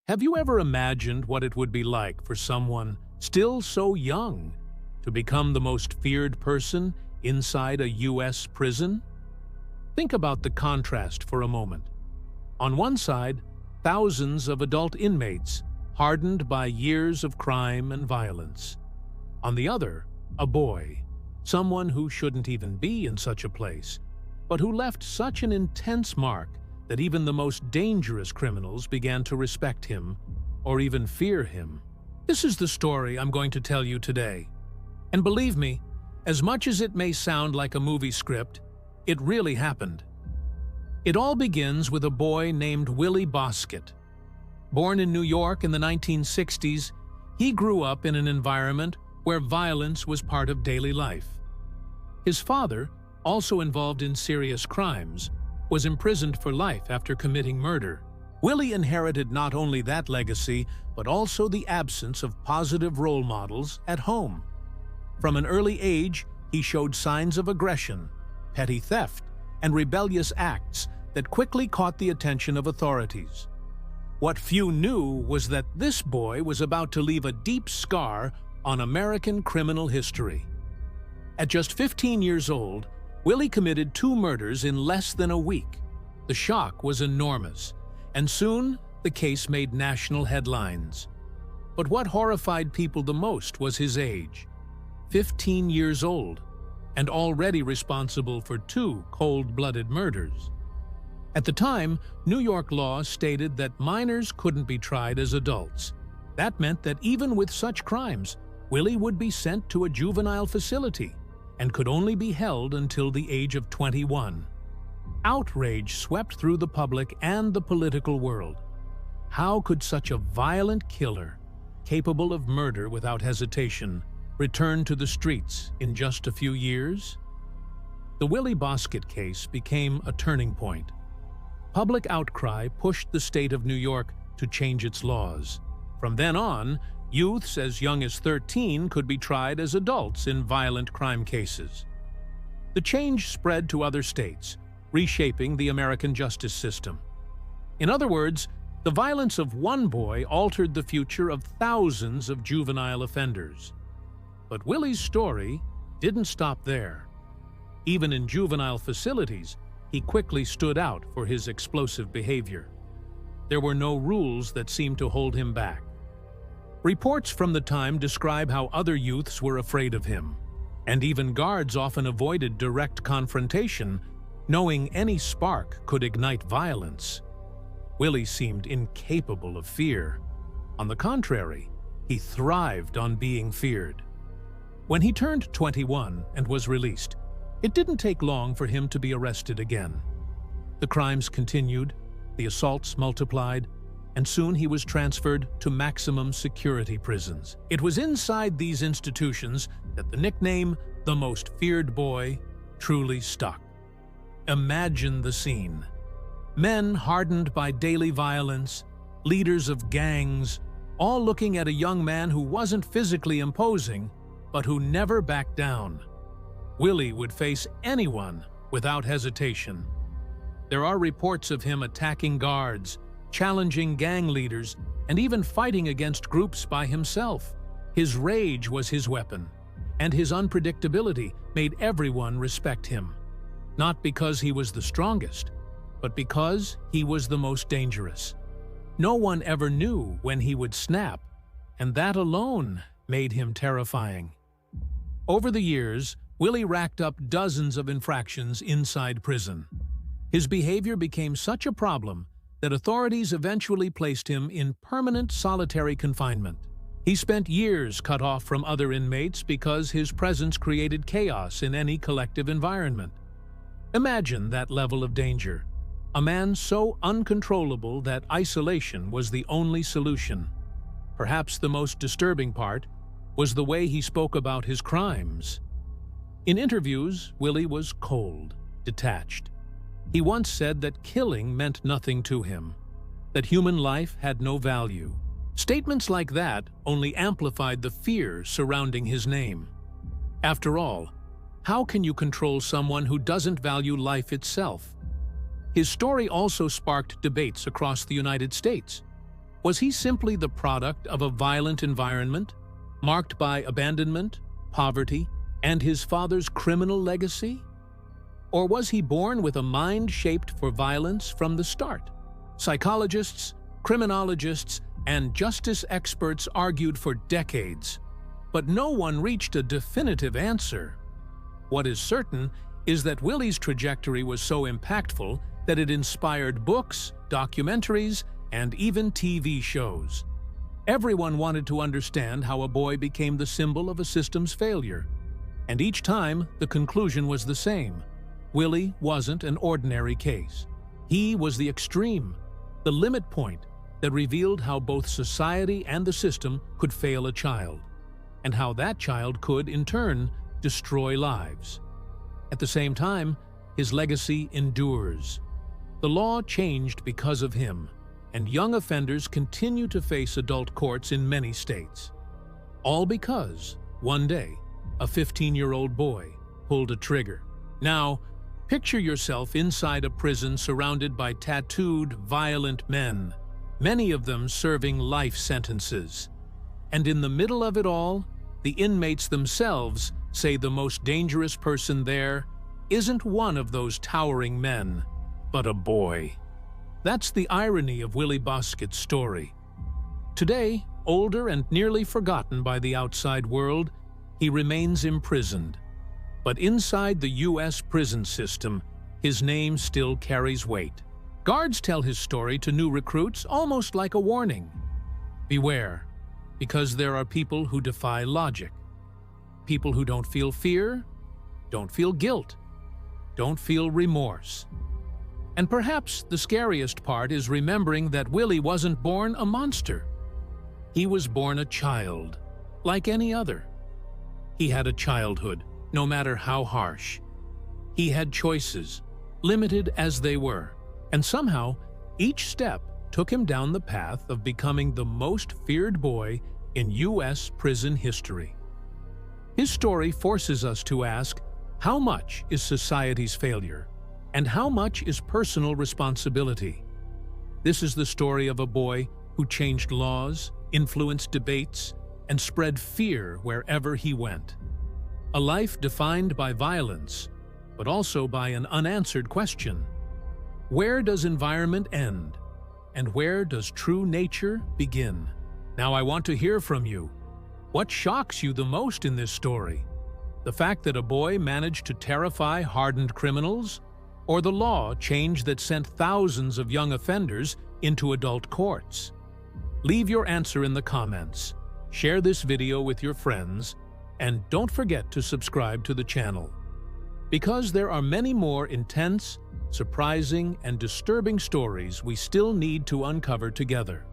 Have you ever imagined what it would be like for someone still so young to become the most feared person inside a U.S. prison? Think about the contrast for a moment. On one side, thousands of adult inmates hardened by years of crime and violence. On the other, a boy, someone who shouldn't even be in such a place, but who left such an intense mark that even the most dangerous criminals began to respect him or even fear him. This is the story I'm going to tell you today. And believe me, as much as it may sound like a movie script, it really happened. It all begins with a boy named Willie Bosket. Born in New York in the 1960s, he grew up in an environment where violence was part of daily life. His father, also involved in serious crimes, was imprisoned for life after committing murder. Willie inherited not only that legacy, but also the absence of positive role models at home. From an early age, he showed signs of aggression, petty theft, and rebellious acts that quickly caught the attention of authorities. What few knew was that this boy was about to leave a deep scar on American criminal history. At just 15 years old, Willie committed 2 murders in less than a week. The shock was enormous, and soon the case made national headlines. But what horrified people the most was his age. 15 years old, and already responsible for 2 cold-blooded murders. At the time, New York law stated that minors couldn't be tried as adults. That meant that even with such crimes, Willie would be sent to a juvenile facility and could only be held until the age of 21. Outrage swept through the public and the political world. How could such a violent killer, capable of murder without hesitation, return to the streets in just a few years? The Willie Bosket case became a turning point. Public outcry pushed the state of New York to change its laws. From then on, youths as young as 13 could be tried as adults in violent crime cases. The change spread to other states, reshaping the American justice system. In other words, the violence of one boy altered the future of thousands of juvenile offenders. But Willie's story didn't stop there. Even in juvenile facilities, he quickly stood out for his explosive behavior. There were no rules that seemed to hold him back. Reports from the time describe how other youths were afraid of him, and even guards often avoided direct confrontation, knowing any spark could ignite violence. Willie seemed incapable of fear. On the contrary, he thrived on being feared. When he turned 21 and was released, it didn't take long for him to be arrested again. The crimes continued, the assaults multiplied, and soon he was transferred to maximum security prisons. It was inside these institutions that the nickname, "the most feared boy," truly stuck. Imagine the scene. Men hardened by daily violence, leaders of gangs, all looking at a young man who wasn't physically imposing, but who never backed down. Willie would face anyone without hesitation. There are reports of him attacking guards, challenging gang leaders, and even fighting against groups by himself. His rage was his weapon, and his unpredictability made everyone respect him. Not because he was the strongest, but because he was the most dangerous. No one ever knew when he would snap, and that alone made him terrifying. Over the years, Willie racked up dozens of infractions inside prison. His behavior became such a problem that authorities eventually placed him in permanent solitary confinement. He spent years cut off from other inmates because his presence created chaos in any collective environment. Imagine that level of danger. A man so uncontrollable that isolation was the only solution. Perhaps the most disturbing part was the way he spoke about his crimes. In interviews, Willie was cold, detached. He once said that killing meant nothing to him, that human life had no value. Statements like that only amplified the fear surrounding his name. After all, how can you control someone who doesn't value life itself? His story also sparked debates across the United States. Was he simply the product of a violent environment, marked by abandonment, poverty, and his father's criminal legacy? Or was he born with a mind shaped for violence from the start? Psychologists, criminologists, and justice experts argued for decades, but no one reached a definitive answer. What is certain is that Willie's trajectory was so impactful that it inspired books, documentaries, and even TV shows. Everyone wanted to understand how a boy became the symbol of a system's failure. And each time, the conclusion was the same. Willie wasn't an ordinary case. He was the extreme, the limit point that revealed how both society and the system could fail a child, and how that child could, in turn, destroy lives. At the same time, his legacy endures. The law changed because of him, and young offenders continue to face adult courts in many states. All because, one day, a 15-year-old boy pulled a trigger. Now, picture yourself inside a prison surrounded by tattooed, violent men, many of them serving life sentences. And in the middle of it all, the inmates themselves say the most dangerous person there isn't one of those towering men, but a boy. That's the irony of Willie Boskett's story. Today, older and nearly forgotten by the outside world, he remains imprisoned. But inside the U.S. prison system, his name still carries weight. Guards tell his story to new recruits almost like a warning. Beware, because there are people who defy logic. People who don't feel fear, don't feel guilt, don't feel remorse. And perhaps the scariest part is remembering that Willie wasn't born a monster. He was born a child, like any other. He had a childhood, no matter how harsh. He had choices, limited as they were, and somehow each step took him down the path of becoming the most feared boy in U.S. prison history. His story forces us to ask, how much is society's failure, and how much is personal responsibility? This is the story of a boy who changed laws, influenced debates, and spread fear wherever he went. A life defined by violence, but also by an unanswered question. Where does environment end, and where does true nature begin? Now I want to hear from you. What shocks you the most in this story? The fact that a boy managed to terrify hardened criminals, or the law change that sent thousands of young offenders into adult courts? Leave your answer in the comments, share this video with your friends, and don't forget to subscribe to the channel. Because there are many more intense, surprising, and disturbing stories we still need to uncover together.